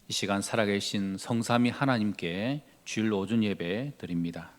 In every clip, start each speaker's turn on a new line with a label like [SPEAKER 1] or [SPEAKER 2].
[SPEAKER 1] 이 시간 살아계신 성삼위 하나님께 주일 오전 예배 드립니다.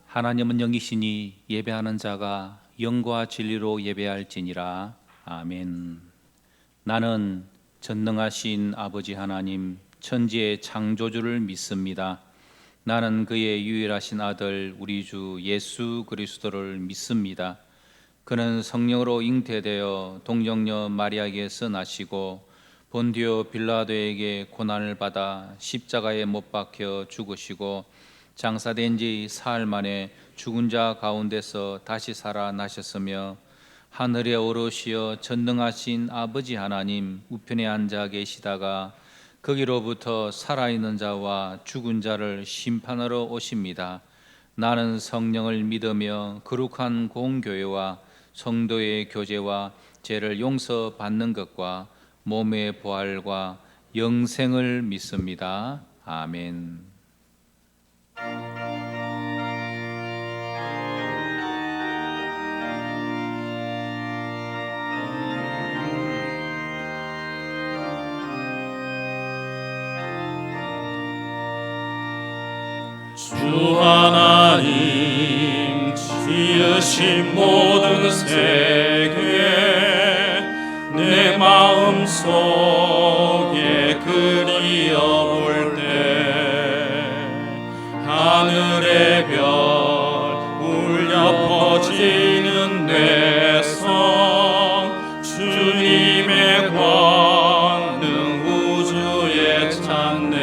[SPEAKER 1] 하나님은 영이시니 예배하는 자가 영과 진리로 예배할지니라. 아멘. 나는 전능하신 아버지 하나님 천지의 창조주를 믿습니다. 나는 그의 유일하신 아들 우리 주 예수 그리스도를 믿습니다. 그는 성령으로 잉태되어 동정녀 마리아에게서 나시고 본디오 빌라도에게 고난을 받아 십자가에 못 박혀 죽으시고 장사된 지 사흘 만에 죽은 자 가운데서 다시 살아나셨으며 하늘에 오르시어 전능하신 아버지 하나님 우편에 앉아 계시다가 거기로부터 살아있는 자와 죽은 자를 심판하러 오십니다. 나는 성령을 믿으며 거룩한 공교회와 성도의 교제와 죄를 용서받는 것과 몸의 부활과 영생을 믿습니다. 아멘.
[SPEAKER 2] 주 하나님 지으신 모든 세계 내 마음속에 그리어볼 때 하늘의 별 울려 퍼지는 내 성 주님의 권능 우주에 찬네.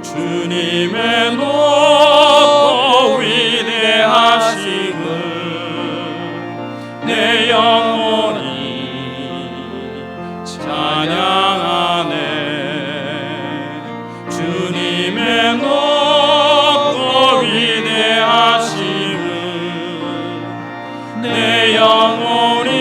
[SPEAKER 2] 주님의 높고 위대하심을 내 영혼이 찬양하네. 주님의 높고 위대하심을 내 영혼이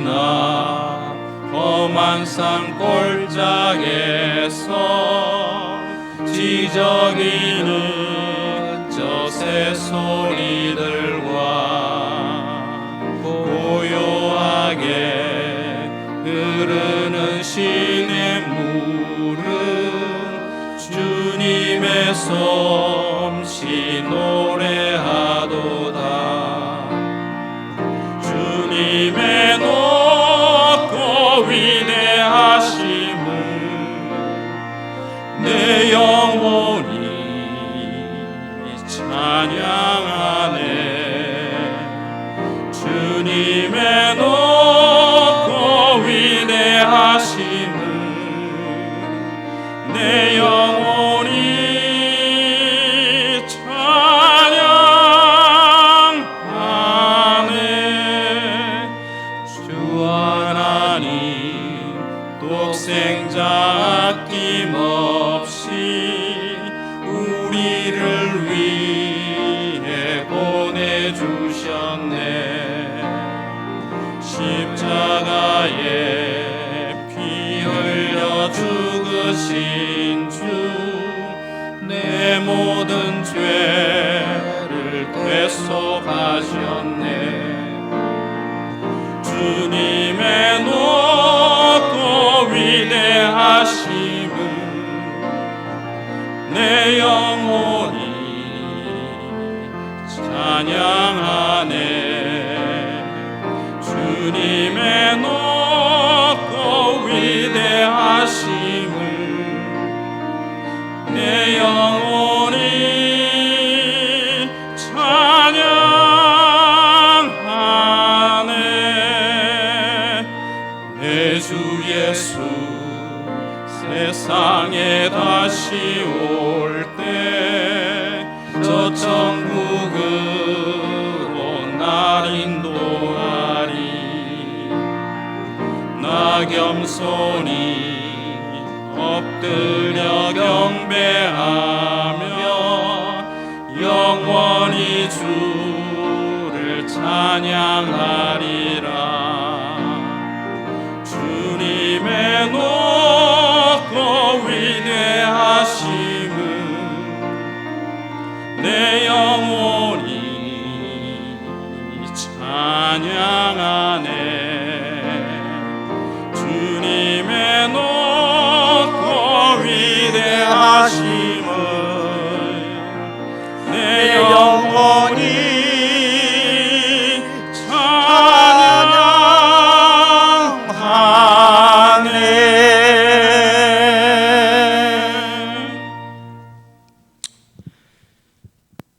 [SPEAKER 2] 숲속이나 험한 산 골짜기에서 지저귀는 저 새소리들과 고요하게 흐르는 시냇물은 주님의 솜씨 노래하도다. 주님의 높고 위대하심을 내 영혼이 찬양하네. 주님의 높고 위대하심을 내 영혼이 독생자 아낌없이 우리를 위해 보내주셨네. 십자가에 피 흘려 죽으신 주 내 모든 죄를 대속하셨네. 주님의 높고 위대하심을 내 영혼이 찬양하네. 주님의 높고 위대하심을 내 영혼이 찬양하네. 내 주 예수 세상에 다시 올 때 저 천국으로 날 인도하리. 나 겸손히 엎드려 경배하며 영원히 주를 찬양하리라. 주님의 높고 위대하심을 내 영혼이 찬양하네. 주님의 높고 위대하심을 내 영혼이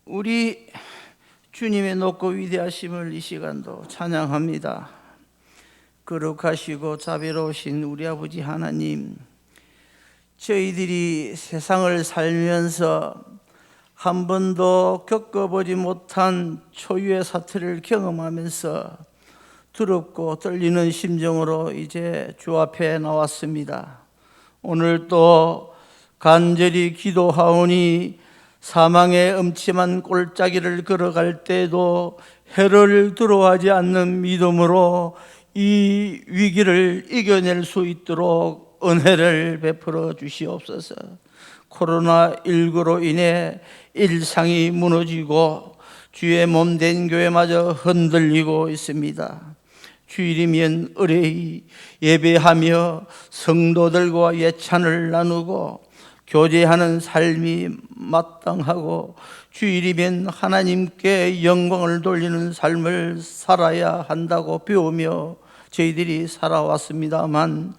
[SPEAKER 3] 우리 주님의 높고 위대하심을 이 시간도 찬양합니다. 거룩하시고 자비로우신 우리 아버지 하나님, 저희들이 세상을 살면서 한 번도 겪어보지 못한 초유의 사태를 경험하면서 두렵고 떨리는 심정으로 이제 주 앞에 나왔습니다. 오늘 또 간절히 기도하오니 사망의 음침한 골짜기를 걸어갈 때에도 해를 두려워하지 않는 믿음으로 이 위기를 이겨낼 수 있도록 은혜를 베풀어 주시옵소서. 코로나19로 인해 일상이 무너지고 주의 몸된 교회마저 흔들리고 있습니다. 주일이면 의뢰히 예배하며 성도들과 예찬을 나누고 교제하는 삶이 마땅하고 주일이면 하나님께 영광을 돌리는 삶을 살아야 한다고 배우며 저희들이 살아왔습니다만,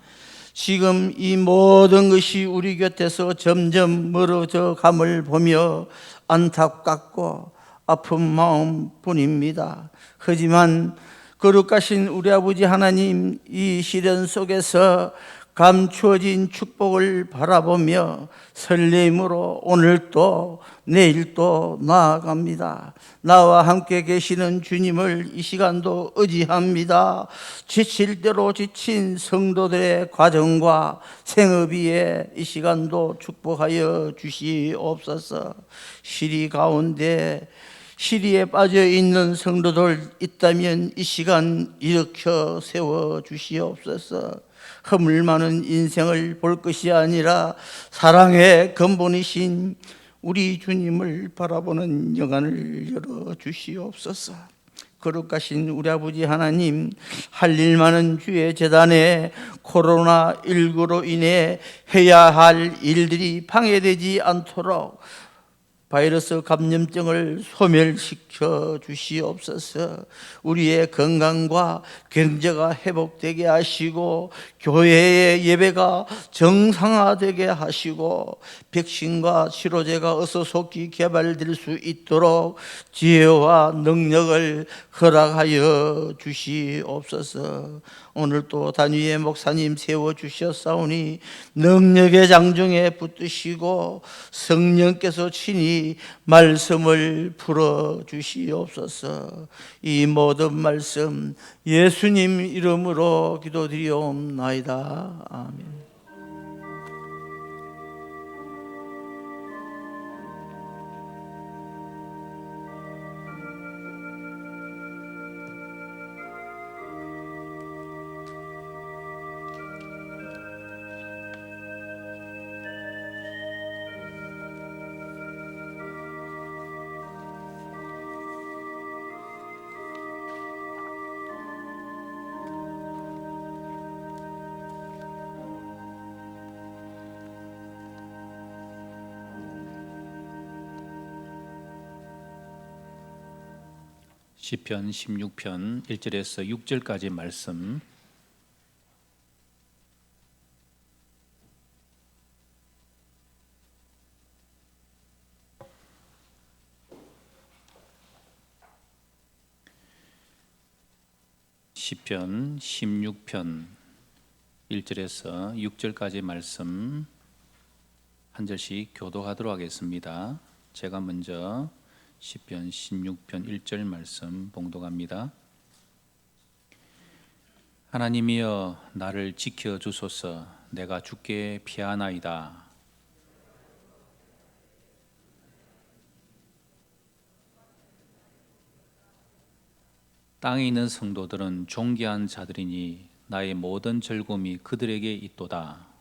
[SPEAKER 3] 지금 이 모든 것이 우리 곁에서 점점 멀어져 감을 보며 안타깝고 아픈 마음뿐입니다. 하지만 거룩하신 우리 아버지 하나님, 이 시련 속에서 감추어진 축복을 바라보며 설렘으로 오늘도 내일도 나아갑니다. 나와 함께 계시는 주님을 이 시간도 의지합니다. 지칠 대로 지친 성도들의 가정과 생업 위에 이 시간도 축복하여 주시옵소서. 시리 가운데 시리에 빠져 있는 성도들 있다면 이 시간 일으켜 세워 주시옵소서. 허물 많은 인생을 볼 것이 아니라 사랑의 근본이신 우리 주님을 바라보는 영안을 열어 주시옵소서. 거룩하신 우리 아버지 하나님, 할 일 많은 주의 재단에 코로나19로 인해 해야 할 일들이 방해되지 않도록 바이러스 감염증을 소멸시켜 주시옵소서. 우리의 건강과 경제가 회복되게 하시고 교회의 예배가 정상화되게 하시고 백신과 치료제가 어서 속히 개발될 수 있도록 지혜와 능력을 허락하여 주시옵소서. 오늘 또 단위의 목사님 세워주셨사오니 능력의 장중에 붙드시고 성령께서 친히 말씀을 풀어주시옵소서. 이 모든 말씀 예수님 이름으로 기도드리옵나이다. 아멘.
[SPEAKER 1] 시편 16편 1절에서 6절까지 말씀. 시편 16편 1절에서 6절까지 말씀 한 절씩 교독하도록 하겠습니다. 제가 먼저 시편 16편 1절 말씀 봉독합니다. 하나님이여 나를 지켜 주소서. 내가 주께 피하나이다. 땅에 있는 성도들은 존귀한 자들이니 나의 모든 즐거움이 그들에게 있도다.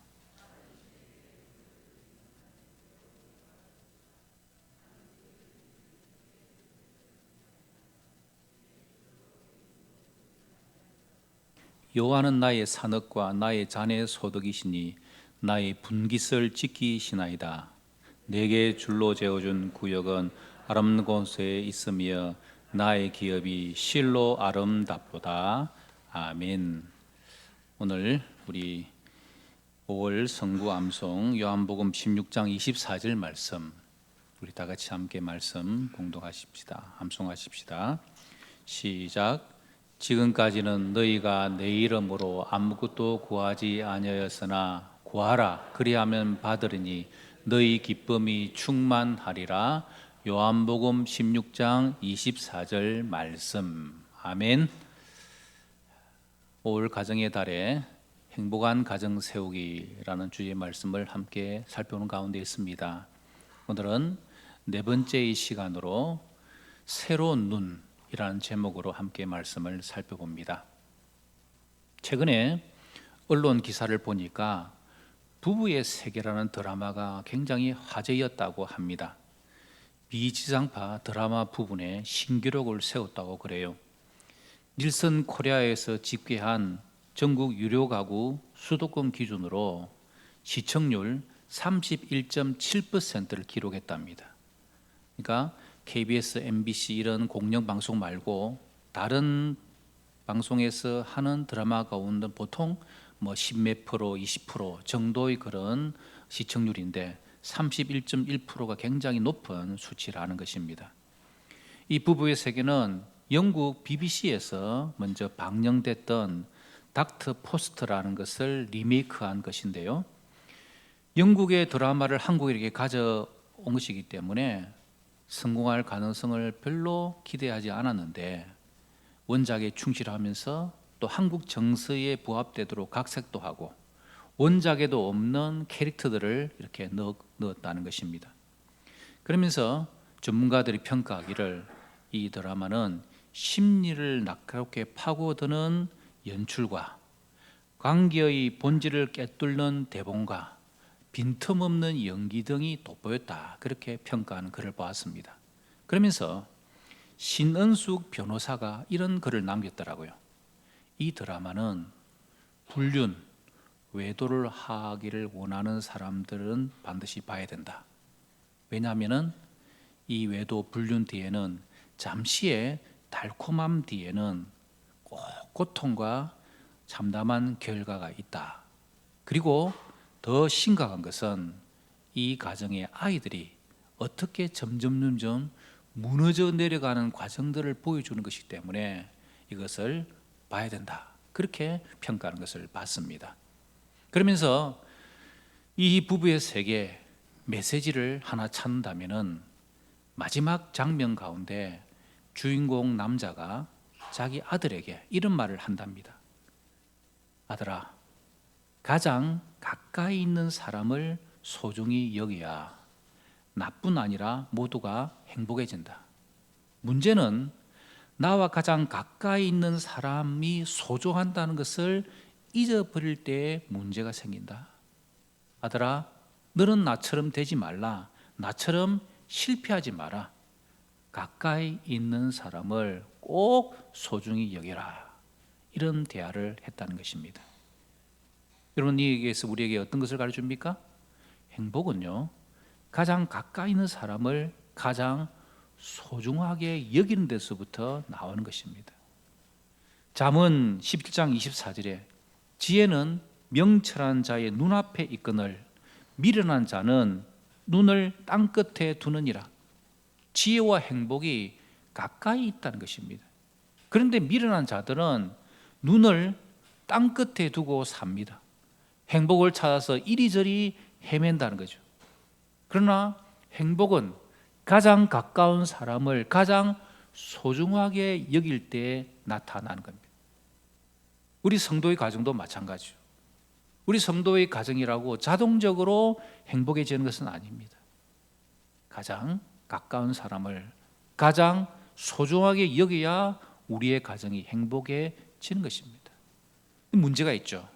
[SPEAKER 1] 여호와는 나의 산업과 나의 자네 소득이시니 나의 분깃을 지키시나이다. 내게 줄로 재어준 구역은 아름다운 곳에 있으며 나의 기업이 실로 아름답도다. 아멘. 오늘 우리 5월 성구 암송 요한복음 16장 24절 말씀, 우리 다 같이 함께 말씀 봉독하십시다. 암송하십시다. 시작. 지금까지는 너희가 내 이름으로 아무것도 구하지 아니하였으나 구하라 그리하면 받으리니 너희 기쁨이 충만하리라. 요한복음 16장 24절 말씀. 아멘. 5월 가정의 달에 행복한 가정 세우기라는 주제의 말씀을 함께 살펴보는 가운데 있습니다. 오늘은 네 번째의 시간으로 새로운 눈이라는 제목으로 함께 말씀을 살펴봅니다. 최근에 언론 기사를 보니까 부부의 세계라는 드라마가 굉장히 화제였다고 합니다. 비지상파 드라마 부분에 신기록을 세웠다고 그래요. 닐슨 코리아에서 집계한 전국 유료 가구 수도권 기준으로 시청률 31.7%를 기록했답니다. 그러니까 KBS, MBC 이런 공영방송 말고 다른 방송에서 하는 드라마 가운데 보통 뭐 10몇 프로, 20% 정도의 그런 시청률인데 31.1%가 굉장히 높은 수치라는 것입니다. 이 부부의 세계는 영국 BBC에서 먼저 방영됐던 닥터 포스트라는 것을 리메이크한 것인데요. 영국의 드라마를 한국에 이렇게 가져온 것이기 때문에 성공할 가능성을 별로 기대하지 않았는데 원작에 충실하면서 또 한국 정서에 부합되도록 각색도 하고 원작에도 없는 캐릭터들을 이렇게 넣었다는 것입니다. 그러면서 전문가들이 평가하기를 이 드라마는 심리를 날카롭게 파고드는 연출과 관계의 본질을 꿰뚫는 대본과 빈틈없는 연기 등이 돋보였다. 그렇게 평가하는 글을 보았습니다. 그러면서 신은숙 변호사가 이런 글을 남겼더라고요. 이 드라마는 불륜, 외도를 하기를 원하는 사람들은 반드시 봐야 된다. 왜냐하면 이 외도 불륜 뒤에는 잠시의 달콤함 뒤에는 꼭 고통과 참담한 결과가 있다. 그리고 더 심각한 것은 이 가정의 아이들이 어떻게 점점 무너져 내려가는 과정들을 보여주는 것이기 때문에 이것을 봐야 된다. 그렇게 평가하는 것을 봤습니다. 그러면서 이 부부의 세계 메시지를 하나 찾는다면은 마지막 장면 가운데 주인공 남자가 자기 아들에게 이런 말을 한답니다. 아들아, 가장 가까이 있는 사람을 소중히 여겨야 나뿐 아니라 모두가 행복해진다. 문제는 나와 가장 가까이 있는 사람이 소중한다는 것을 잊어버릴 때에 문제가 생긴다. 아들아, 너는 나처럼 되지 말라. 나처럼 실패하지 마라. 가까이 있는 사람을 꼭 소중히 여겨라. 이런 대화를 했다는 것입니다. 여러분, 여기에서 우리에게 어떤 것을 가르쳐줍니까? 행복은요, 가장 가까이 있는 사람을 가장 소중하게 여기는 데서부터 나오는 것입니다. 잠언 11장 24절에 지혜는 명철한 자의 눈앞에 있거늘 미련한 자는 눈을 땅끝에 두느니라. 지혜와 행복이 가까이 있다는 것입니다. 그런데 미련한 자들은 눈을 땅끝에 두고 삽니다. 행복을 찾아서 이리저리 헤맨다는 거죠. 그러나 행복은 가장 가까운 사람을 가장 소중하게 여길 때 나타나는 겁니다. 우리 성도의 가정도 마찬가지죠. 우리 성도의 가정이라고 자동적으로 행복해지는 것은 아닙니다. 가장 가까운 사람을 가장 소중하게 여겨야 우리의 가정이 행복해지는 것입니다. 문제가 있죠.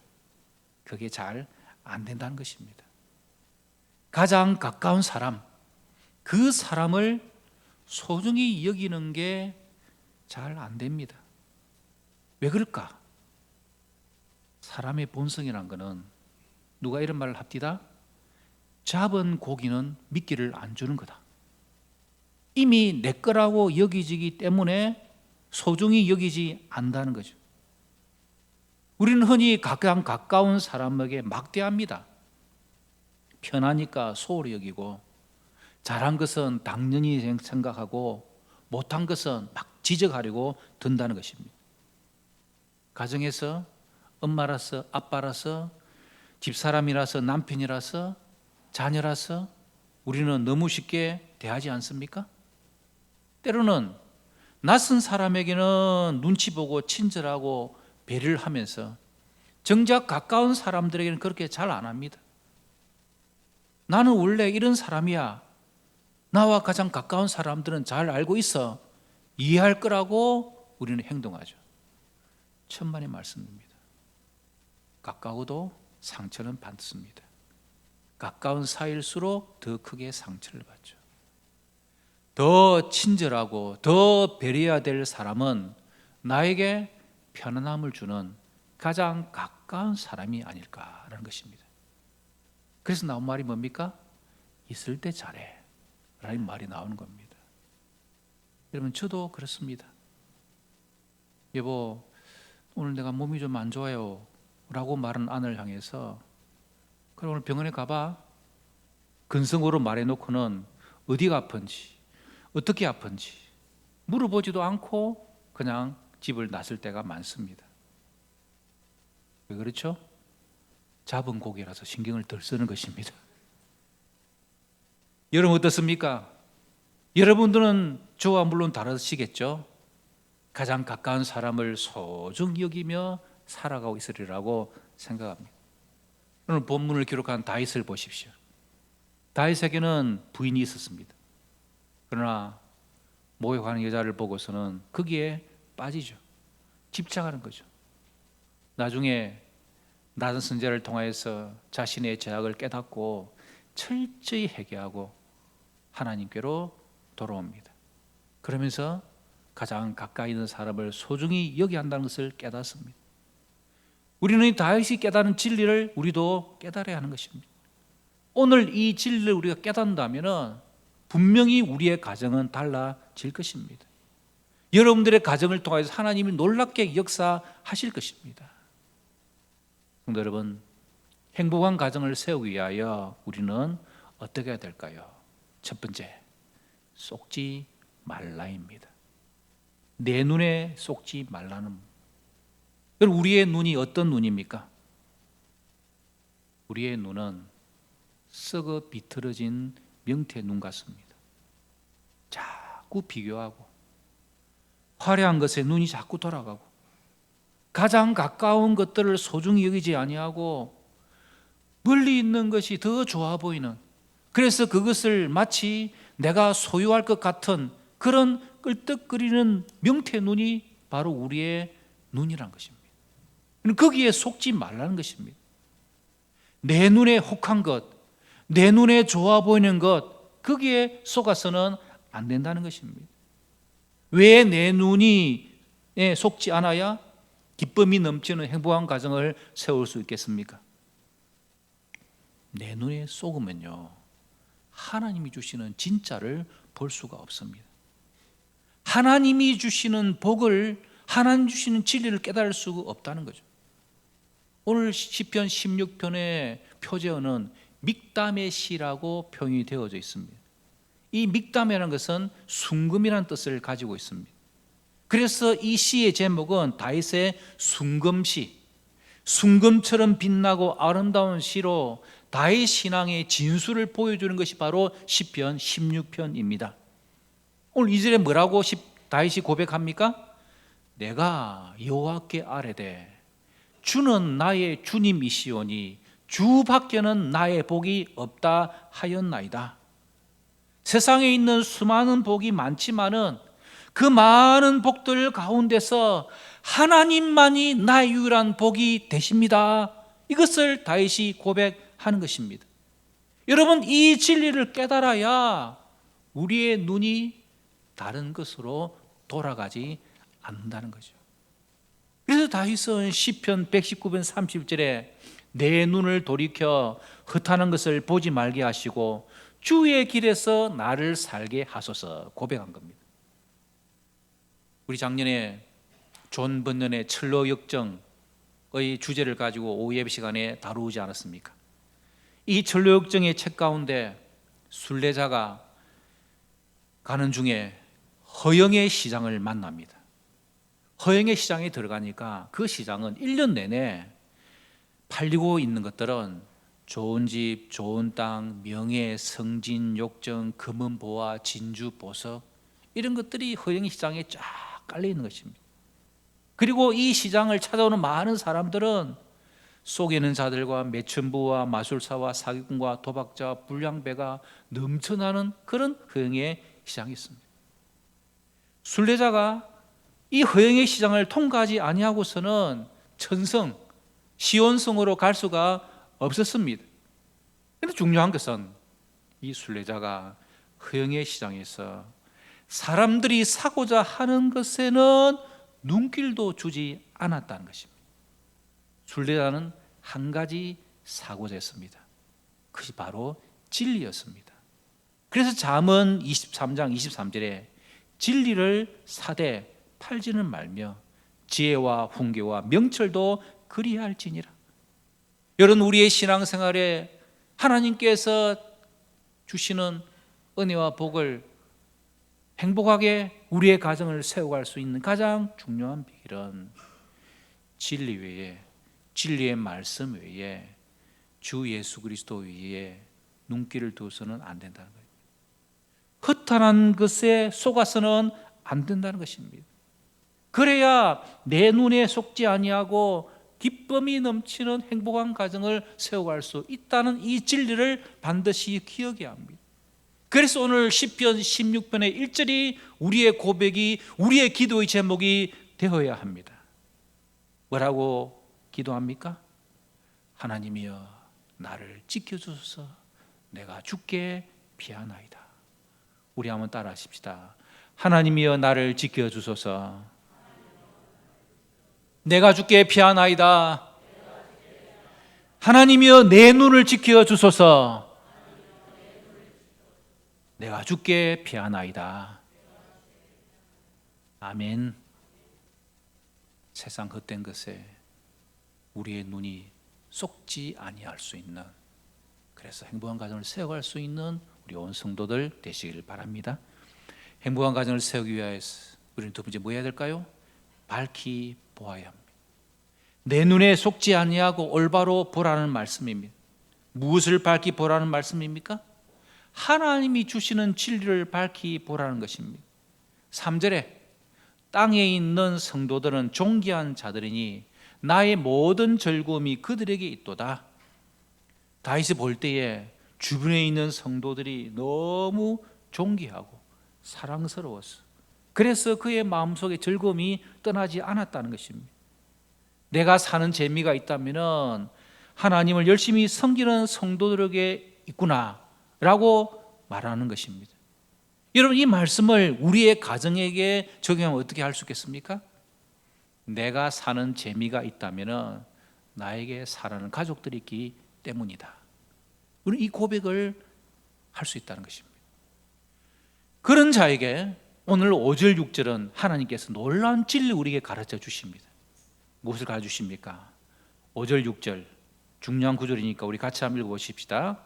[SPEAKER 1] 그게 잘 안 된다는 것입니다. 가장 가까운 사람, 그 사람을 소중히 여기는 게 잘 안 됩니다. 왜 그럴까? 사람의 본성이란 거는 누가 이런 말을 합디다? 잡은 고기는 미끼를 안 주는 거다. 이미 내 거라고 여기지기 때문에 소중히 여기지 않는다는 거죠. 우리는 흔히 가장 가까운 사람에게 막대합니다. 편하니까 소홀히 여기고 잘한 것은 당연히 생각하고 못한 것은 막 지적하려고 든다는 것입니다. 가정에서 엄마라서 아빠라서 집사람이라서 남편이라서 자녀라서 우리는 너무 쉽게 대하지 않습니까? 때로는 낯선 사람에게는 눈치 보고 친절하고 배려를 하면서 정작 가까운 사람들에게는 그렇게 잘 안 합니다. 나는 원래 이런 사람이야. 나와 가장 가까운 사람들은 잘 알고 있어. 이해할 거라고 우리는 행동하죠. 천만의 말씀입니다. 가까워도 상처는 받습니다. 가까운 사이일수록 더 크게 상처를 받죠. 더 친절하고 더 배려해야 될 사람은 나에게 편안함을 주는 가장 가까운 사람이 아닐까라는 것입니다. 그래서 나온 말이 뭡니까? 있을 때 잘해 라는 말이 나오는 겁니다. 여러분, 저도 그렇습니다. 여보, 오늘 내가 몸이 좀 안 좋아요 라고 말한 아내를 향해서 그럼 오늘 병원에 가봐. 근성으로 말해놓고는 어디가 아픈지 어떻게 아픈지 물어보지도 않고 그냥 집을 나설 때가 많습니다. 왜 그렇죠? 잡은 고기라서 신경을 덜 쓰는 것입니다. 여러분 어떻습니까? 여러분들은 저와 물론 다르시겠죠? 가장 가까운 사람을 소중히 여기며 살아가고 있으리라고 생각합니다. 오늘 본문을 기록한 다윗을 보십시오. 다윗에게는 부인이 있었습니다. 그러나 모욕하는 여자를 보고서는 거기에 빠지죠. 집착하는 거죠. 나중에 낮은 선지자를 통하여서 자신의 죄악을 깨닫고 철저히 회개하고 하나님께로 돌아옵니다. 그러면서 가장 가까이 있는 사람을 소중히 여겨야 한다는 것을 깨닫습니다. 우리는 다윗이 깨달은 진리를 우리도 깨달아야 하는 것입니다. 오늘 이 진리를 우리가 깨닫는다면 분명히 우리의 가정은 달라질 것입니다. 여러분들의 가정을 통해서 하나님이 놀랍게 역사하실 것입니다. 성도 여러분, 행복한 가정을 세우기 위하여 우리는 어떻게 해야 될까요? 첫 번째, 속지 말라입니다. 내 눈에 속지 말라는. 여러분, 우리의 눈이 어떤 눈입니까? 우리의 눈은 썩어 비틀어진 명태 눈 같습니다. 자꾸 비교하고 화려한 것에 눈이 자꾸 돌아가고 가장 가까운 것들을 소중히 여기지 아니하고 멀리 있는 것이 더 좋아 보이는, 그래서 그것을 마치 내가 소유할 것 같은 그런 끌떡거리는 명태 눈이 바로 우리의 눈이란 것입니다. 거기에 속지 말라는 것입니다. 내 눈에 혹한 것, 내 눈에 좋아 보이는 것, 거기에 속아서는 안 된다는 것입니다. 왜 내 눈이 속지 않아야 기쁨이 넘치는 행복한 가정을 세울 수 있겠습니까? 내 눈에 속으면요, 하나님이 주시는 진짜를 볼 수가 없습니다. 하나님이 주시는 복을, 하나님 주시는 진리를 깨달을 수가 없다는 거죠. 오늘 시편 16편의 표제어는 믹담의 시라고 표현이 되어져 있습니다. 이 믹담이라는 것은 순금이라는 뜻을 가지고 있습니다. 그래서 이 시의 제목은 다윗의 순금시, 순금처럼 빛나고 아름다운 시로 다윗 신앙의 진수를 보여주는 것이 바로 시편 16편입니다. 오늘 2절에 뭐라고 다윗이 고백합니까? 내가 여호와께 아뢰되 주는 나의 주님이시오니 주밖에는 나의 복이 없다 하였나이다. 세상에 있는 수많은 복이 많지만은 그 많은 복들 가운데서 하나님만이 나의 유일한 복이 되십니다. 이것을 다윗이 고백하는 것입니다. 여러분, 이 진리를 깨달아야 우리의 눈이 다른 것으로 돌아가지 않는다는 거죠. 그래서 다윗은 시편 119편 30절에 내 눈을 돌이켜 헛하는 것을 보지 말게 하시고 주의 길에서 나를 살게 하소서 고백한 겁니다. 우리 작년에 존 번년의 철로 역정의 주제를 가지고 오후 예배 시간에 다루지 않았습니까? 이 철로 역정의 책 가운데 순례자가 가는 중에 허영의 시장을 만납니다. 허영의 시장에 들어가니까 그 시장은 1년 내내 팔리고 있는 것들은 좋은 집, 좋은 땅, 명예, 성진, 욕정, 금은 보화, 진주, 보석, 이런 것들이 허영의 시장에 쫙 깔려 있는 것입니다. 그리고 이 시장을 찾아오는 많은 사람들은 속이는 자들과 매춘부와 마술사와 사기꾼과 도박자, 불량배가 넘쳐나는 그런 허영의 시장이 있습니다. 순례자가 이 허영의 시장을 통과하지 아니하고서는 천성, 시온성으로 갈 수가 없었습니다. 그런데 중요한 것은 이 순례자가 허영의 시장에서 사람들이 사고자 하는 것에는 눈길도 주지 않았다는 것입니다. 순례자는 한 가지 사고자 했습니다. 그것이 바로 진리였습니다. 그래서 잠언 23장 23절에 진리를 사되 팔지는 말며 지혜와 훈계와 명철도 그리할지니라. 여러분, 우리의 신앙생활에 하나님께서 주시는 은혜와 복을 행복하게 우리의 가정을 세워갈 수 있는 가장 중요한 비결은 진리 외에, 진리의 말씀 외에, 주 예수 그리스도 외에 눈길을 두어서는 안 된다는 거예요. 허탄한 것에 속아서는 안 된다는 것입니다. 그래야 내 눈에 속지 아니하고 기쁨이 넘치는 행복한 가정을 세워갈 수 있다는 이 진리를 반드시 기억해야 합니다. 그래서 오늘 시편 16편의 1절이 우리의 고백이, 우리의 기도의 제목이 되어야 합니다. 뭐라고 기도합니까? 하나님이여 나를 지켜주소서, 내가 죽게 피하나이다. 우리 한번 따라 하십시다. 하나님이여 나를 지켜주소서, 내가 죽게 피하나이다. 하나님이여 내 눈을 지켜주소서, 내가 죽게 피하나이다. 아멘. 세상 헛된 것에 우리의 눈이 속지 아니할 수 있는, 그래서 행복한 가정을 세워갈 수 있는 우리 온 성도들 되시기를 바랍니다. 행복한 가정을 세우기 위해서 우리는 두 번째 뭐 해야 될까요? 밝히 보아야 합니다. 내 눈에 속지 아니하고 올바로 보라는 말씀입니다. 무엇을 밝히 보라는 말씀입니까? 하나님이 주시는 진리를 밝히 보라는 것입니다. 3절에 땅에 있는 성도들은 존귀한 자들이니 나의 모든 즐거움이 그들에게 있도다. 다윗이 볼 때에 주변에 있는 성도들이 너무 존귀하고 사랑스러웠어. 그래서 그의 마음속에 즐거움이 떠나지 않았다는 것입니다. 내가 사는 재미가 있다면 하나님을 열심히 섬기는 성도들에게 있구나 라고 말하는 것입니다. 여러분, 이 말씀을 우리의 가정에게 적용하면 어떻게 할 수 있겠습니까? 내가 사는 재미가 있다면 나에게 사랑하는 가족들이 있기 때문이다. 우리는 이 고백을 할 수 있다는 것입니다. 그런 자에게 오늘 5절 6절은 하나님께서 놀라운 진리 우리에게 가르쳐 주십니다. 무엇을 가르쳐 주십니까? 5절 6절 중요한 구절이니까 우리 같이 한번 읽어보십시다.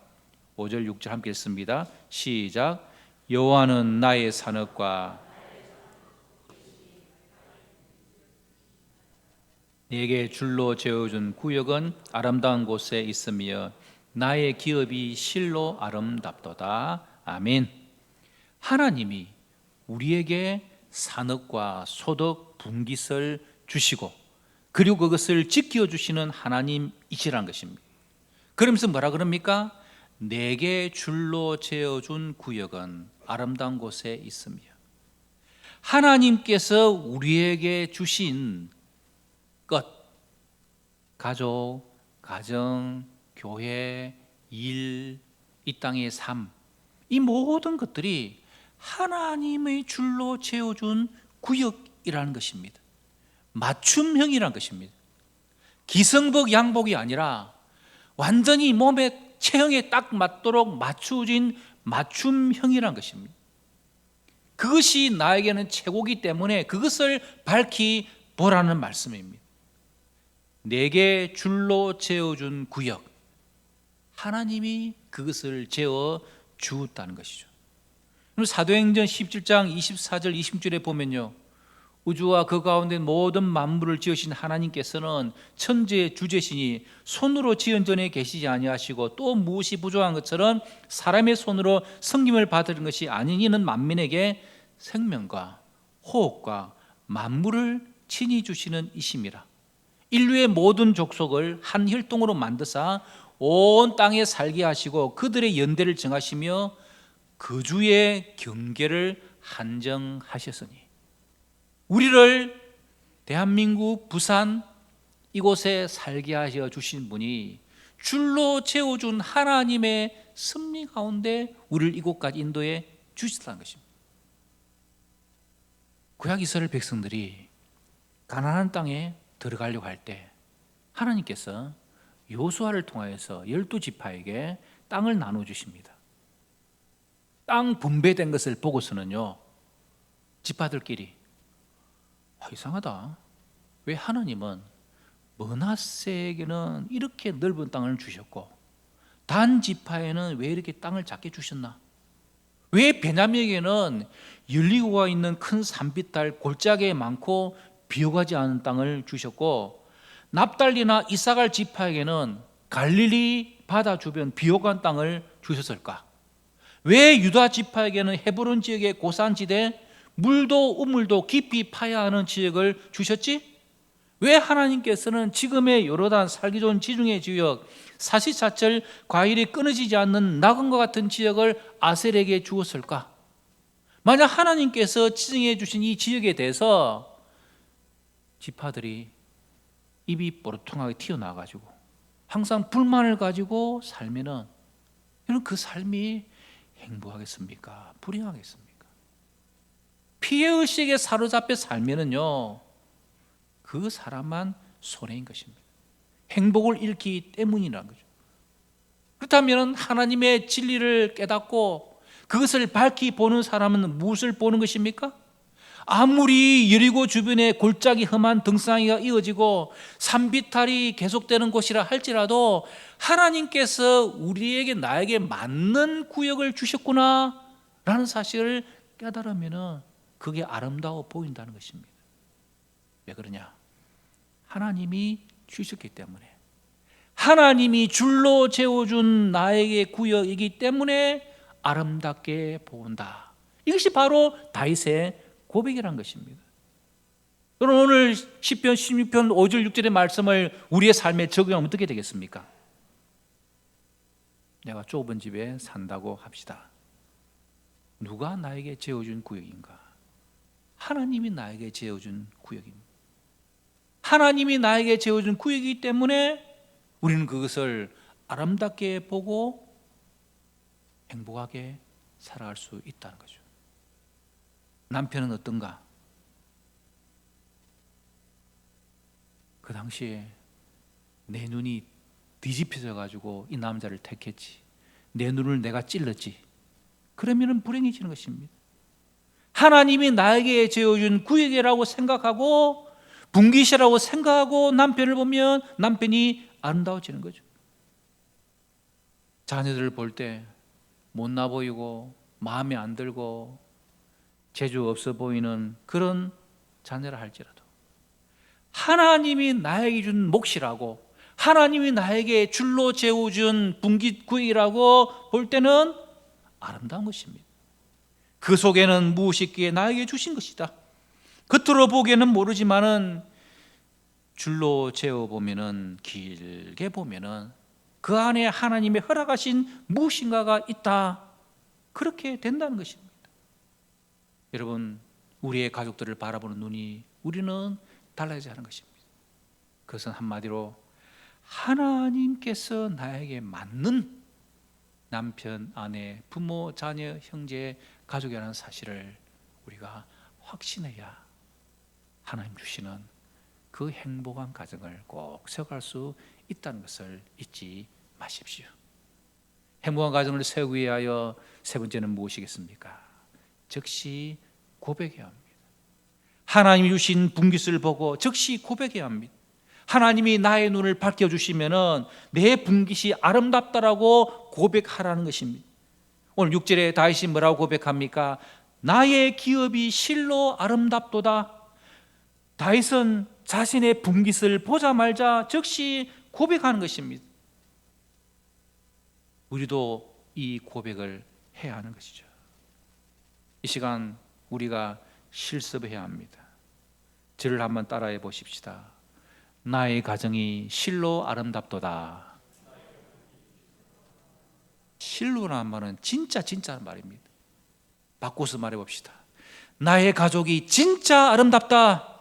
[SPEAKER 1] 5절 6절 함께 읽습니다. 시작. 여호와는 나의 산업과 내게 줄로 재어준 구역은 아름다운 곳에 있으며 나의 기업이 실로 아름답도다. 아멘. 하나님이 우리에게 산업과 소득, 분깃을 주시고 그리고 그것을 지켜주시는 하나님이시라는 것입니다. 그러면서 뭐라 그럽니까? 내게 줄로 재어준 구역은 아름다운 곳에 있으며, 하나님께서 우리에게 주신 것, 가족, 가정, 교회, 일, 이 땅의 삶, 이 모든 것들이 하나님의 줄로 재어준 구역이라는 것입니다. 맞춤형이라는 것입니다. 기성복 양복이 아니라 완전히 몸의 체형에 딱 맞도록 맞춰진 맞춤형이라는 것입니다. 그것이 나에게는 최고이기 때문에 그것을 밝히 보라는 말씀입니다. 내게 줄로 재어준 구역, 하나님이 그것을 재어 주었다는 것이죠. 사도행전 17장 24절 20절에 보면요, 우주와 그 가운데 모든 만물을 지으신 하나님께서는 천지의 주제시니 손으로 지은 전에 계시지 아니하시고 또 무엇이 부족한 것처럼 사람의 손으로 섬김을 받은 것이 아니니는 만민에게 생명과 호흡과 만물을 친히 주시는 이심이라. 인류의 모든 족속을 한 혈통으로 만드사 온 땅에 살게 하시고 그들의 연대를 정하시며 그 주의 경계를 한정하셨으니, 우리를 대한민국 부산 이곳에 살게 하셔 주신 분이 줄로 재어준 하나님의 섭리 가운데 우리를 이곳까지 인도해 주셨다는 것입니다. 구약 이스라엘 백성들이 가나안 땅에 들어가려고 할 때 하나님께서 요수아를 통하여서 12지파에게 땅을 나눠주십니다. 땅 분배된 것을 보고서는요, 지파들끼리 이상하다, 왜 하나님은 므낫세에게는 이렇게 넓은 땅을 주셨고 단 지파에는 왜 이렇게 땅을 작게 주셨나? 왜 베냐민에게는 열리고가 있는 큰 산비탈 골짜기에 많고 비어가지 않은 땅을 주셨고 납달리나 이사갈 지파에게는 갈릴리 바다 주변 비옥한 땅을 주셨을까? 왜 유다 지파에게는 헤브론 지역의 고산지대, 물도 우물도 깊이 파야 하는 지역을 주셨지? 왜 하나님께서는 지금의 요르단 살기 좋은 지중해 지역, 사시사철 과일이 끊어지지 않는 낙원과 같은 지역을 아셀에게 주었을까? 만약 하나님께서 지정해 주신 이 지역에 대해서 지파들이 입이 뽀르퉁하게 튀어나와가지고 항상 불만을 가지고 살면은 여러분, 그 삶이 행복하겠습니까? 불행하겠습니까? 피해의식에 사로잡혀 살면은요, 그 사람만 손해인 것입니다. 행복을 잃기 때문이라는 거죠. 그렇다면 하나님의 진리를 깨닫고 그것을 밝히 보는 사람은 무엇을 보는 것입니까? 아무리 여리고 주변에 골짜기 험한 등산이가 이어지고 산비탈이 계속되는 곳이라 할지라도 하나님께서 우리에게, 나에게 맞는 구역을 주셨구나 라는 사실을 깨달으면 그게 아름다워 보인다는 것입니다. 왜 그러냐? 하나님이 주셨기 때문에, 하나님이 줄로 재워준 나에게 구역이기 때문에 아름답게 보인다. 이것이 바로 다윗의 고백이라는 것입니다. 그럼 오늘 시편 16편 5절 6절의 말씀을 우리의 삶에 적용하면 어떻게 되겠습니까? 내가 좁은 집에 산다고 합시다. 누가 나에게 재워준 구역인가? 하나님이 나에게 재워준 구역입니다. 하나님이 나에게 재워준 구역이기 때문에 우리는 그것을 아름답게 보고 행복하게 살아갈 수 있다는 거죠. 남편은 어떤가? 그 당시에 내 눈이 뒤집혀져 가지고 이 남자를 택했지, 내 눈을 내가 찔렀지, 그러면 불행해지는 것입니다. 하나님이 나에게 지어준 구역이라고 생각하고 분깃이라고 생각하고 남편을 보면 남편이 아름다워지는 거죠. 자녀들을 볼 때 못나 보이고 마음에 안 들고 재주 없어 보이는 그런 자녀라 할지라도 하나님이 나에게 준 몫이라고, 하나님이 나에게 줄로 재워준 분깃구이라고 볼 때는 아름다운 것입니다. 그 속에는 무엇이 있기에 나에게 주신 것이다. 겉으로 보기에는 모르지만은 줄로 재어보면은, 길게 보면은 그 안에 하나님의 허락하신 무엇인가가 있다. 그렇게 된다는 것입니다. 여러분, 우리의 가족들을 바라보는 눈이 우리는 달라져야 하는 것입니다. 그것은 한마디로 하나님께서 나에게 맞는 남편, 아내, 부모, 자녀, 형제, 가족이라는 사실을 우리가 확신해야 하나님 주시는 그 행복한 가정을 꼭 세워갈 수 있다는 것을 잊지 마십시오. 행복한 가정을 세우기 위하여 세 번째는 무엇이겠습니까? 즉시 고백해야 합니다. 하나님이 주신 분깃을 보고 즉시 고백해야 합니다. 하나님이 나의 눈을 밝혀주시면 내 분깃이 아름답다라고 고백하라는 것입니다. 오늘 6절에 다윗이 뭐라고 고백합니까? 나의 기업이 실로 아름답도다. 다윗은 자신의 분깃을 보자마자 즉시 고백하는 것입니다. 우리도 이 고백을 해야 하는 것이죠. 이 시간 우리가 실습해야 합니다. 저를 한번 따라해 보십시다. 나의 가정이 실로 아름답도다. 실로라는 말은 진짜라는 말입니다. 바꿔서 말해 봅시다. 나의 가족이 진짜 아름답다.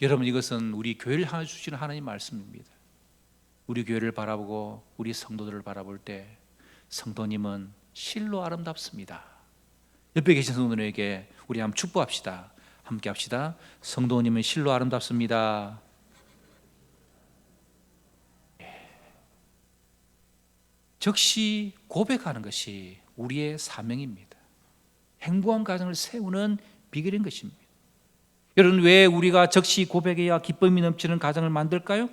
[SPEAKER 1] 여러분, 이것은 우리 교회를 향해 주시는 하나님 말씀입니다. 우리 교회를 바라보고 우리 성도들을 바라볼 때 성도님은 실로 아름답습니다. 옆에 계신 성도님에게 우리 한번 축복합시다. 함께 합시다. 성도님은 실로 아름답습니다. 즉시 고백하는 것이 우리의 사명입니다. 행복한 가정을 세우는 비결인 것입니다. 여러분, 왜 우리가 즉시 고백해야 기쁨이 넘치는 가정을 만들까요?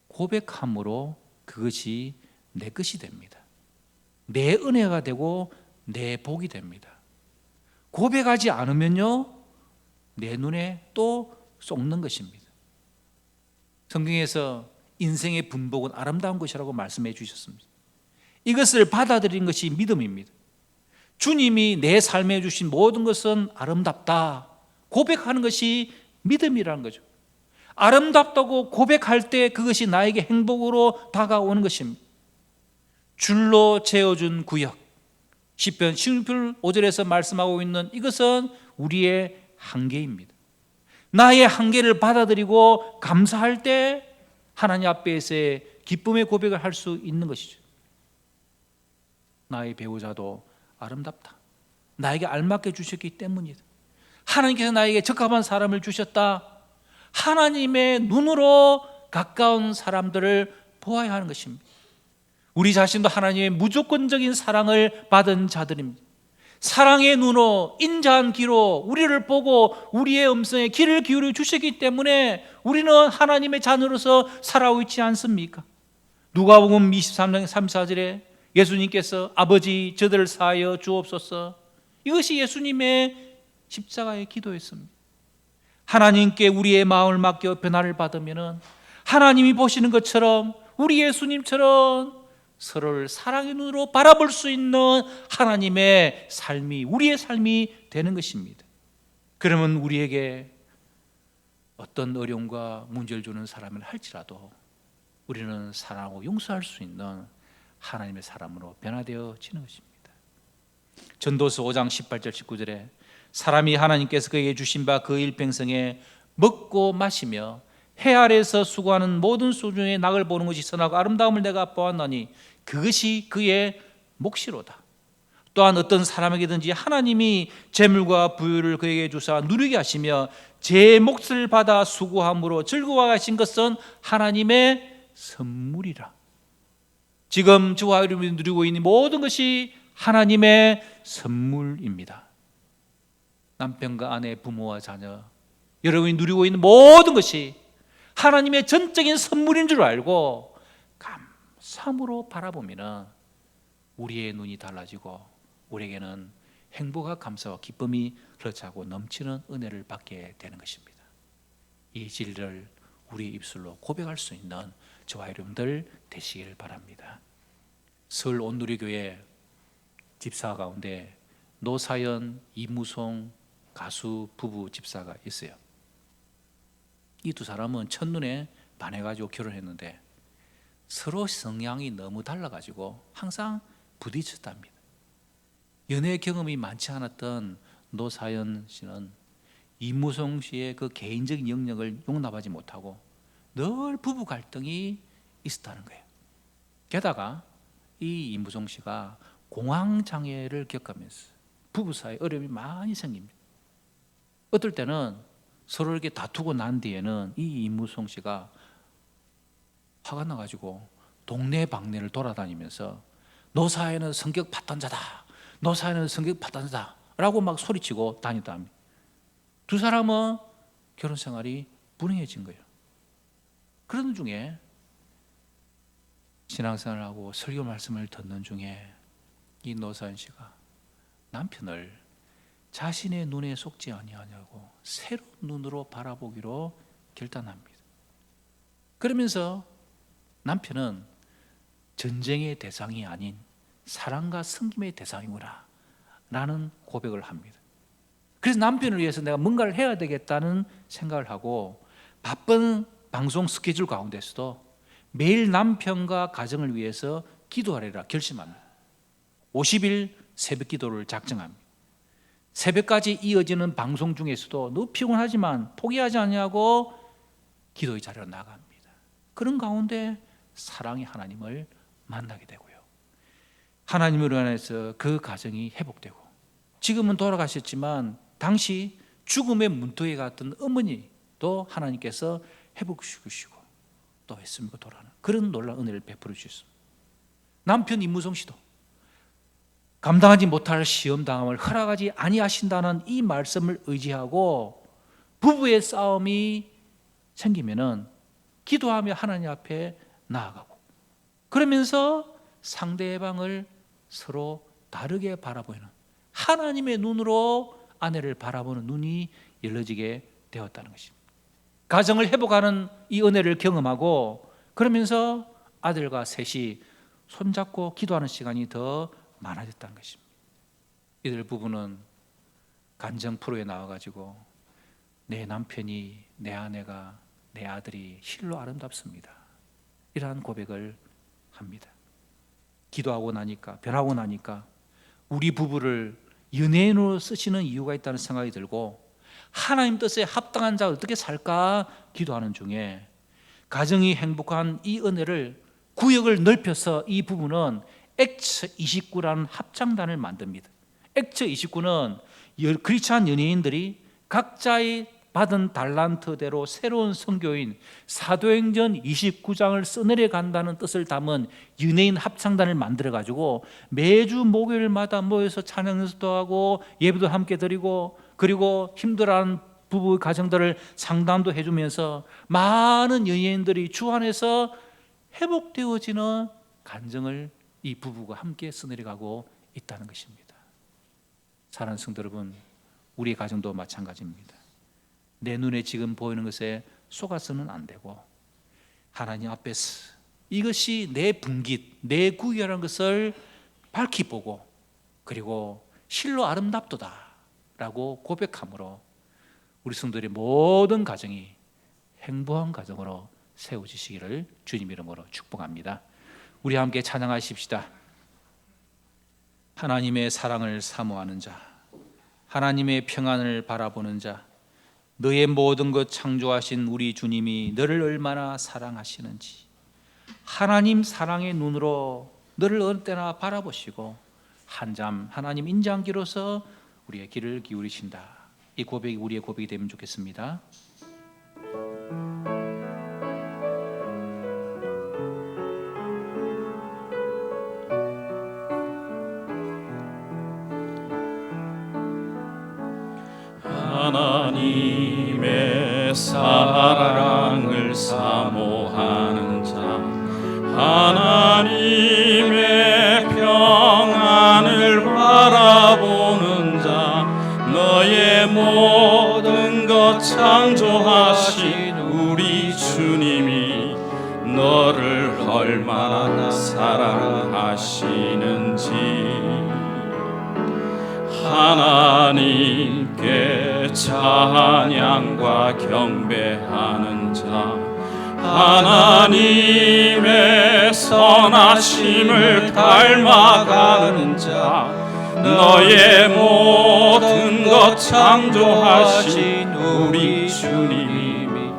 [SPEAKER 1] 고백함으로 그것이 내 것이 됩니다. 내 은혜가 되고 내 복이 됩니다. 고백하지 않으면요, 내 눈에 또 쏙는 것입니다. 성경에서 인생의 분복은 아름다운 것이라고 말씀해 주셨습니다. 이것을 받아들이는 것이 믿음입니다. 주님이 내 삶에 주신 모든 것은 아름답다. 고백하는 것이 믿음이라는 거죠. 아름답다고 고백할 때 그것이 나에게 행복으로 다가오는 것입니다. 줄로 재어준 구역, 시편 16편 5절에서 말씀하고 있는 이것은 우리의 한계입니다. 나의 한계를 받아들이고 감사할 때 하나님 앞에서의 기쁨의 고백을 할 수 있는 것이죠. 나의 배우자도 아름답다. 나에게 알맞게 주셨기 때문이다. 하나님께서 나에게 적합한 사람을 주셨다. 하나님의 눈으로 가까운 사람들을 보아야 하는 것입니다. 우리 자신도 하나님의 무조건적인 사랑을 받은 자들입니다. 사랑의 눈으로, 인자한 귀로 우리를 보고 우리의 음성에 귀를 기울여 주셨기 때문에 우리는 하나님의 자녀로서 살아오고 있지 않습니까? 누가복음 23장 34절에 예수님께서 아버지 저들을 사하여 주옵소서, 이것이 예수님의 십자가의 기도였습니다. 하나님께 우리의 마음을 맡겨 변화를 받으면 하나님이 보시는 것처럼 우리 예수님처럼 서로를 사랑의 눈으로 바라볼 수 있는 하나님의 삶이 우리의 삶이 되는 것입니다. 그러면 우리에게 어떤 어려움과 문제를 주는 사람을 할지라도 우리는 사랑하고 용서할 수 있는 하나님의 사람으로 변화되어지는 것입니다. 전도서 5장 18절 19절에 사람이 하나님께서 그에게 주신 바 그 일평생에 먹고 마시며 해 아래에서 수고하는 모든 수중의 낙을 보는 것이 선하고 아름다움을 내가 보았나니 그것이 그의 몫이로다. 또한 어떤 사람에게든지 하나님이 재물과 부유를 그에게 주사 누리게 하시며 제 몫을 받아 수고함으로 즐거워 하신 것은 하나님의 선물이라. 지금 저와 여러분이 누리고 있는 모든 것이 하나님의 선물입니다. 남편과 아내, 부모와 자녀, 여러분이 누리고 있는 모든 것이 하나님의 전적인 선물인 줄 알고 감사함으로 바라보면 우리의 눈이 달라지고 우리에게는 행복과 감사와 기쁨이 흘러차고 넘치는 은혜를 받게 되는 것입니다. 이 진리를 우리 입술로 고백할 수 있는 저와 여러분들 되시길 바랍니다. 서울 온누리교회 집사 가운데 노사연, 이무송 가수 부부 집사가 있어요. 이 두 사람은 첫눈에 반해가지고 결혼했는데 서로 성향이 너무 달라가지고 항상 부딪혔답니다. 연애 경험이 많지 않았던 노사연 씨는 이무송 씨의 그 개인적인 영역을 용납하지 못하고 늘 부부 갈등이 있었다는 거예요. 게다가 이 이무송 씨가 공황장애를 겪으면서 부부 사이에 어려움이 많이 생깁니다. 어떨 때는 서로 이렇게 다투고 난 뒤에는 이 이무송 씨가 화가 나가지고 동네 방네를 돌아다니면서 노사연은 성격 파탄자다, 노사연은 성격 파탄자다 라고 막 소리치고 다녔다 합니다. 두 사람은 결혼 생활이 불행해진 거예요. 그런 중에 신앙생활하고 설교 말씀을 듣는 중에 이 노사연 씨가 남편을 자신의 눈에 속지 아니하냐고 새로운 눈으로 바라보기로 결단합니다. 그러면서 남편은 전쟁의 대상이 아닌 사랑과 섬김의 대상이구나 라는 고백을 합니다. 그래서 남편을 위해서 내가 뭔가를 해야 되겠다는 생각을 하고 바쁜 방송 스케줄 가운데서도 매일 남편과 가정을 위해서 기도하리라 결심합니다. 50일 새벽 기도를 작정합니다. 새벽까지 이어지는 방송 중에서도 너무 피곤하지만 포기하지 않냐고 기도의 자리로 나갑니다. 그런 가운데 사랑의 하나님을 만나게 되고요. 하나님으로 인해서 그 가정이 회복되고 지금은 돌아가셨지만 당시 죽음의 문턱에 갔던 어머니도 하나님께서 회복시키시고 또 했습니까 돌아가는 그런 놀라운 은혜를 베풀어 주셨습니다. 남편 임무성 씨도 감당하지 못할 시험당함을 허락하지 아니하신다는 이 말씀을 의지하고 부부의 싸움이 생기면은 기도하며 하나님 앞에 나아가고 그러면서 상대방을 서로 다르게 바라보는 하나님의 눈으로 아내를 바라보는 눈이 열려지게 되었다는 것입니다. 가정을 회복하는 이 은혜를 경험하고 그러면서 아들과 셋이 손잡고 기도하는 시간이 더 많아졌다는 것입니다. 이들 부부는 간정 프로에 나와가지고 내 남편이, 내 아내가, 내 아들이 실로 아름답습니다 이러한 고백을 합니다. 기도하고 나니까 변하고 나니까 우리 부부를 연예인으로 쓰시는 이유가 있다는 생각이 들고 하나님 뜻에 합당한 자 어떻게 살까 기도하는 중에 가정이 행복한 이 은혜를 구역을 넓혀서 이 부부는 액처 29라는 합창단을 만듭니다. 액처 29는 크리스찬 연예인들이 각자의 받은 달란트대로 새로운 선교인 사도행전 29장을 써내려 간다는 뜻을 담은 연예인 합창단을 만들어 가지고 매주 목요일마다 모여서 찬양 연습도 하고 예배도 함께 드리고 그리고 힘들어하는 부부 가정들을 상담도 해주면서 많은 연예인들이 주 안에서 회복되어지는 간증을 이 부부가 함께 써내려가고 있다는 것입니다. 사랑하는 성도 여러분, 우리 가정도 마찬가지입니다. 내 눈에 지금 보이는 것에 속아서는 안 되고 하나님 앞에서 이것이 내 분깃, 내 구유라는 것을 밝히 보고 그리고 실로 아름답도다 라고 고백함으로 우리 성도들의 모든 가정이 행복한 가정으로 세워지시기를 주님 이름으로 축복합니다. 우리 함께 찬양하십시다. 하나님의 사랑을 사모하는 자, 하나님의 평안을 바라보는 자, 너의 모든 것 창조하신 우리 주님이 너를 얼마나 사랑하시는지 하나님 사랑의 눈으로 너를 어느 때나 바라보시고 한잠 하나님 인자한기로서 우리의 귀를 기울이신다. 이 고백이 우리의 고백이 되면 좋겠습니다.
[SPEAKER 2] 하나님의 사랑을 사모하는 자, 하나님의 평안을 바라보는 자, 너의 모든 것 창조하신 우리 주님이 너를 얼마나 사랑하시는지, 하나님께 찬양과 경배하는 자, 하나님의 선하심을 닮아가는 자, 너의 모든 것 창조하신 우리 주님이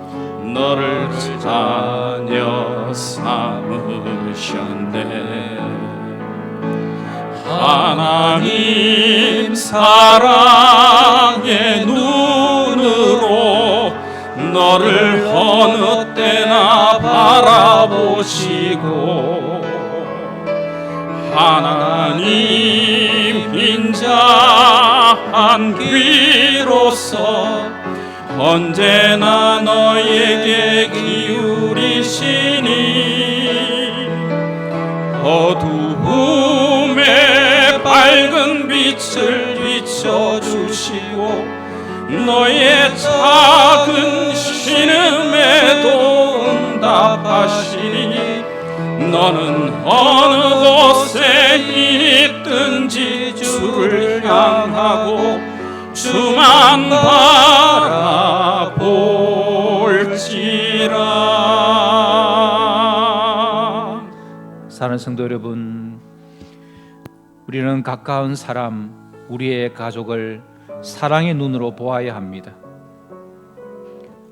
[SPEAKER 2] 너를 자녀 삼으셨네. 하나님 사랑의 눈으로 너를 어느 때나 바라보시고, 하나님 인자한 귀로서 언제나 너에게 기울이시니, 어두움에 밝은 빛을 비춰주시고 너의 작은 신음에도 응답하시니, 너는 어느 곳에 있든지 주를 향하고 주만 바라볼지라.
[SPEAKER 1] 사랑하는 성도 여러분, 우리는 가까운 사람, 우리의 가족을 사랑의 눈으로 보아야 합니다.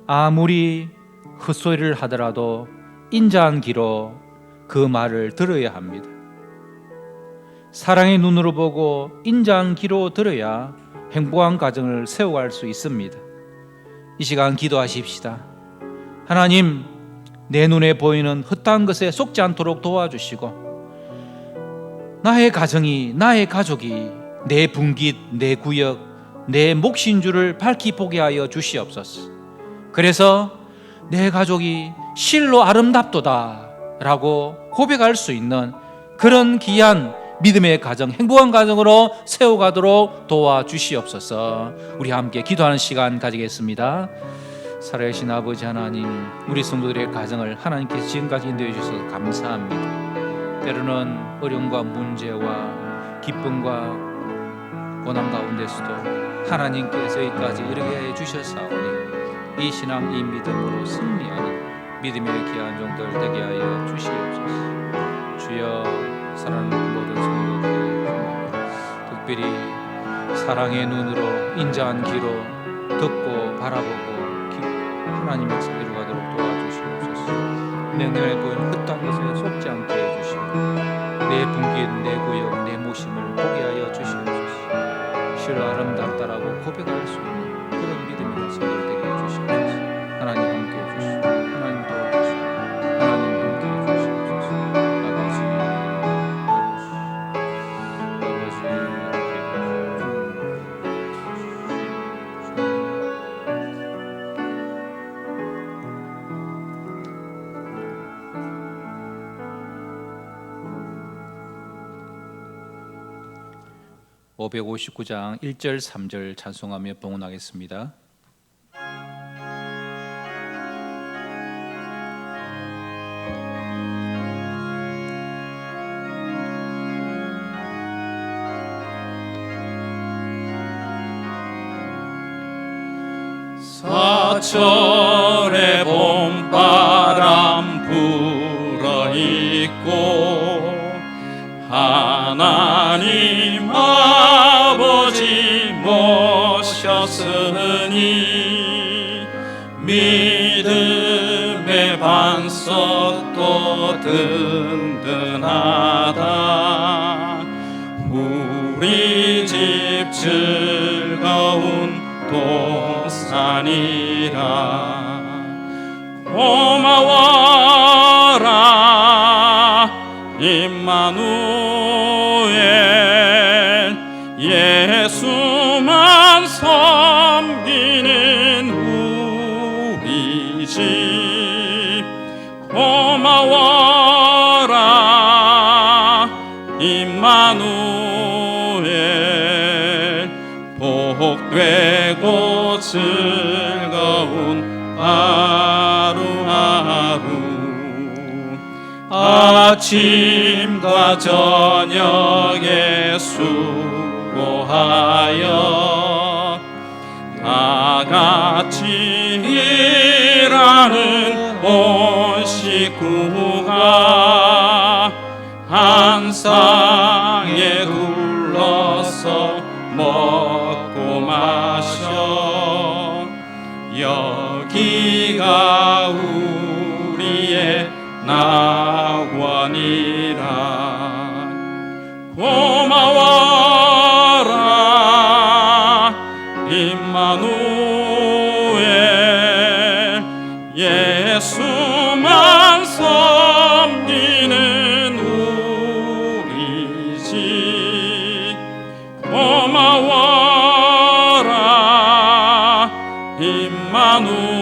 [SPEAKER 1] 아무리 헛소리를 하더라도 인자한 귀로 그 말을 들어야 합니다. 사랑의 눈으로 보고 인자한 귀로 들어야 행복한 가정을 세워갈 수 있습니다. 이 시간 기도하십시다. 하나님, 내 눈에 보이는 헛다한 것에 속지 않도록 도와주시고, 나의 가정이, 나의 가족이 내 분깃, 내 구역, 내 몫인 줄을 밝히 보게 하여 주시옵소서. 그래서 내 가족이 실로 아름답도다 라고 고백할 수 있는 그런 귀한 믿음의 가정, 행복한 가정으로 세워가도록 도와주시옵소서. 우리 함께 기도하는 시간 가지겠습니다. 살아계신 아버지 하나님, 우리 성도들의 가정을 하나님께서 지금까지 인도해 주셔서 감사합니다. 때로는 어려움과 문제와 기쁨과 고난 가운데서도 하나님께서 여기까지 이르게 해 주셨사오니, 이 신앙, 이 믿음으로 승리하는 믿음의 귀한 종들 되게 하여 주시옵소서. 주여, 사랑하는 모든 성도들, 특별히 사랑의 눈으로 인자한 귀로 듣고 바라보고 하나님의 뜻을 이루가도록 도와주시옵소서. 내 눈에 보이는 헛된 것에 속지 않게 해주시고, 내 분깃, 내 구역, 내 모심을 보게 하여 주시옵소서. 실로 아름답다라고 고백할 수 있는 그런 믿음의 성도들 되게 해주시옵소서. 하나님 함께 해주시고, 하나님 도와주시고, 하나님 함께 해주시옵소서. 아버지, (559장) 1절 3절 찬송하며 봉헌하겠습니다.
[SPEAKER 2] 사철의 봄바람 불어있고, 하나님 아버지 모셨으니, 믿음의 반석도 든든하다. 우리 집 즐거운 동산이라. 고마워라 임마누엘, 예수만 섬기는 우리 집 고마워라 임마누엘 복되고 즐거운 하루하루 아침과 저녁에 수고하여 다 같이 일하는 온 식구가 한 쌍에 둘러서 먹고 마셔 여기가 우리의 낙원이라 고마워라 임마누엘 예수만 섬기는 우리 집 고마워라 임마누엘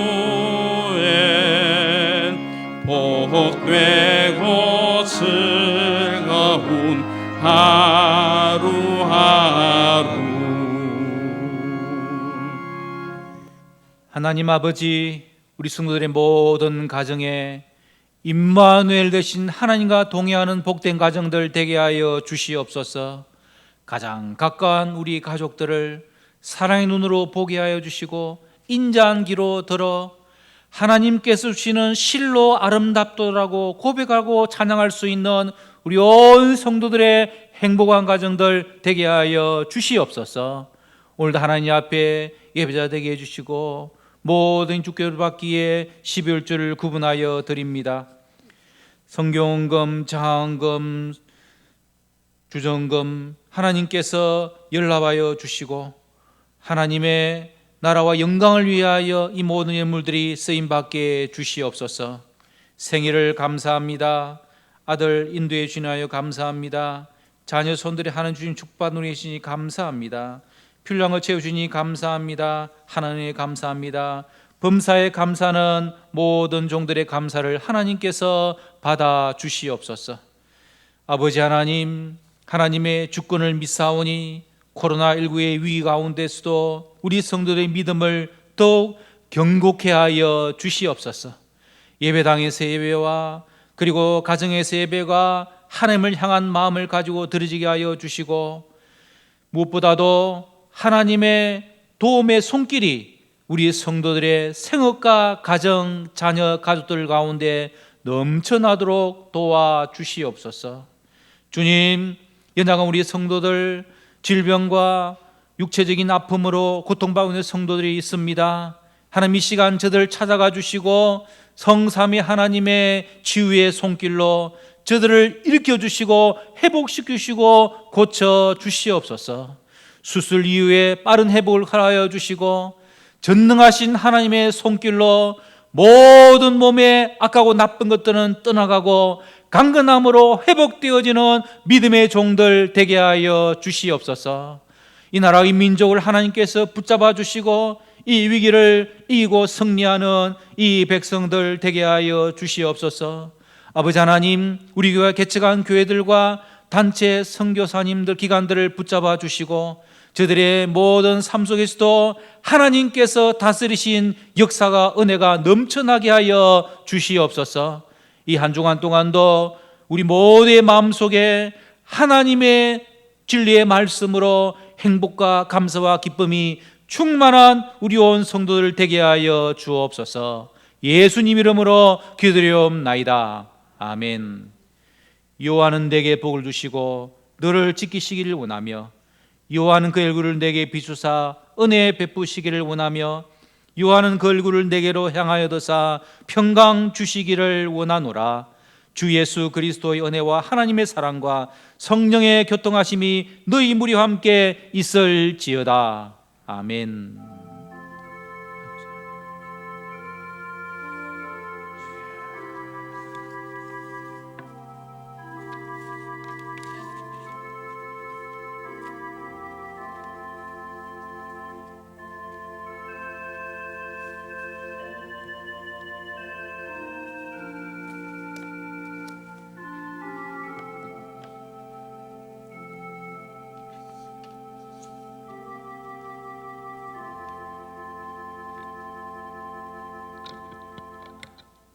[SPEAKER 2] 복되고 즐거운 하루하루
[SPEAKER 1] 하나님 아버지, 우리 성도들의 모든 가정에 임마누엘 되신 하나님과 동행하는 복된 가정들 되게 하여 주시옵소서. 가장 가까운 우리 가족들을 사랑의 눈으로 보게 하여 주시고 인자한 귀로 들어 하나님께서 주시는 실로 아름답도라고 고백하고 찬양할 수 있는 우리 온 성도들의 행복한 가정들 되게 하여 주시옵소서. 오늘도 하나님 앞에 예배자 되게 해주시고 모든 주께를 받기에 12월절을 구분하여 드립니다. 성경금, 장금, 주정금 하나님께서 연락하여 주시고 하나님의 나라와 영광을 위하여 이 모든 예물들이 쓰임받게 주시옵소서. 생일을 감사합니다. 아들 인도해 주시나요 감사합니다. 자녀 손들이 하나님 주신 축복받는 계시니 감사합니다. 필요한 걸 채워주니 감사합니다. 하나님의 감사합니다. 범사의 감사는 모든 종들의 감사를 하나님께서 받아 주시옵소서. 아버지 하나님, 하나님의 주권을 믿사오니 코로나19의 위기 가운데서도 우리 성도들의 믿음을 더욱 견고케 하여 주시옵소서. 예배당에서 예배와 그리고 가정에서 예배가 하나님을 향한 마음을 가지고 드려지게 하여 주시고 무엇보다도 하나님의 도움의 손길이 우리 성도들의 생업과 가정, 자녀, 가족들 가운데 넘쳐나도록 도와주시옵소서. 주님, 연약한 우리 성도들 질병과 육체적인 아픔으로 고통받고 있는 성도들이 있습니다. 하나님 이 시간 저들을 찾아가 주시고 성삼위 하나님의 치유의 손길로 저들을 일으켜 주시고 회복시켜 주시고 고쳐 주시옵소서. 수술 이후에 빠른 회복을 하여 주시고 전능하신 하나님의 손길로 모든 몸에 악하고 나쁜 것들은 떠나가고 강건함으로 회복되어지는 믿음의 종들 되게 하여 주시옵소서. 이 나라 이 민족을 하나님께서 붙잡아 주시고 이 위기를 이기고 승리하는 이 백성들 되게 하여 주시옵소서. 아버지 하나님, 우리 교회 개척한 교회들과 단체 선교사님들 기관들을 붙잡아 주시고 저들의 모든 삶 속에서도 하나님께서 다스리신 역사가 은혜가 넘쳐나게 하여 주시옵소서. 이 한 주간 동안도 우리 모두의 마음속에 하나님의 진리의 말씀으로 행복과 감사와 기쁨이 충만한 우리 온 성도들 되게 하여 주옵소서. 예수님 이름으로 기도드리옵나이다. 아멘. 여호와는 내게 복을 주시고 너를 지키시기를 원하며 여호와는 그 얼굴을 내게 비추사 은혜 베푸시기를 원하며 여호와는 그 얼굴을 내게로 향하여 드사 평강 주시기를 원하노라. 주 예수 그리스도의 은혜와 하나님의 사랑과 성령의 교통하심이 너희 무리와 함께 있을지어다. 아멘.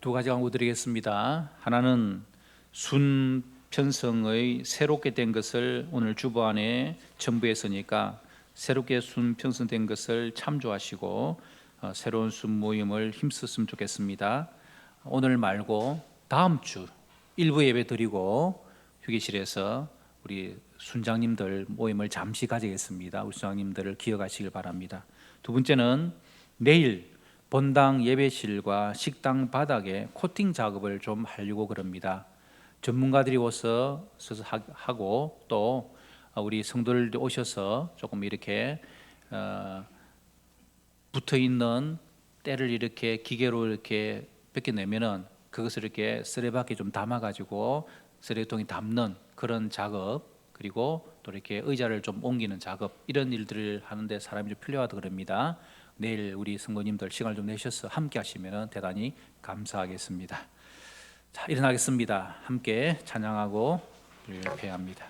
[SPEAKER 1] 두 가지 광고 드리겠습니다. 하나는 순편성의 새롭게 된 것을 오늘 주보안에 첨부했으니까 새롭게 순편성된 것을 참조하시고 새로운 순 모임을 힘썼으면 좋겠습니다. 오늘 말고 다음 주 일부 예배 드리고 휴게실에서 우리 순장님들 모임을 잠시 가지겠습니다. 우리 순장님들을 기억하시길 바랍니다. 두 번째는 내일 본당 예배실과 식당 바닥에 코팅 작업을 좀 하려고 그럽니다. 전문가들이 오셔서 하고 또 우리 성도들 오셔서 조금 이렇게 붙어 있는 때를 이렇게 기계로 이렇게 벗겨내면은 그것을 이렇게 쓰레받게 좀 담아가지고 쓰레기통에 담는 그런 작업, 그리고 또 이렇게 의자를 좀 옮기는 작업, 이런 일들을 하는데 사람이 좀 필요하다 그럽니다. 내일 우리 성도님들 시간을 좀 내셔서 함께 하시면 대단히 감사하겠습니다. 자, 일어나겠습니다. 함께 찬양하고 회합니다.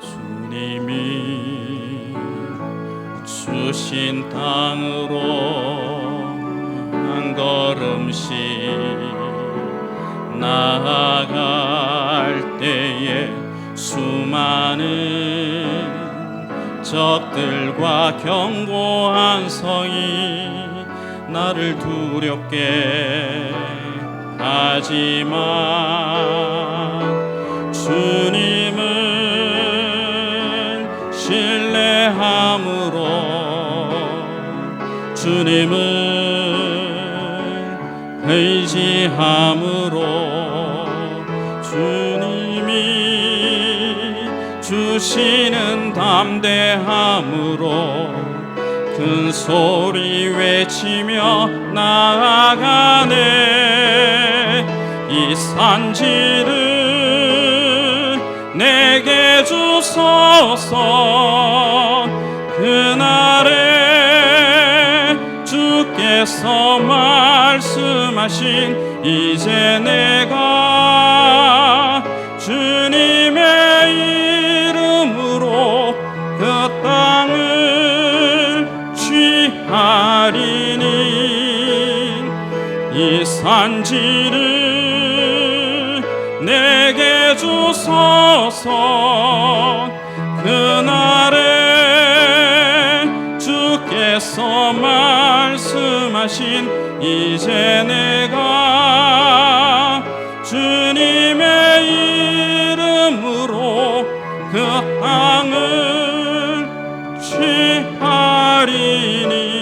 [SPEAKER 2] 주님이 주신 땅으로 한 걸음씩 나아갈 때에 수많은 적들과 견고한 성이 나를 두렵게 하지만 주님은 신뢰함으로 주님은 의지함으로 주님이 주시는 담대함으로 큰 소리 외치며 나아가네. 이 산지를 내게 주소서. 그날에 주께서 말씀하신 이제 내가 주님의 이름으로 그 땅을 취하리니 이 산지를 내게 주소서. 그날에 주께서 말씀하신 이제 내가 주님의 이름으로 그 땅을 취하리니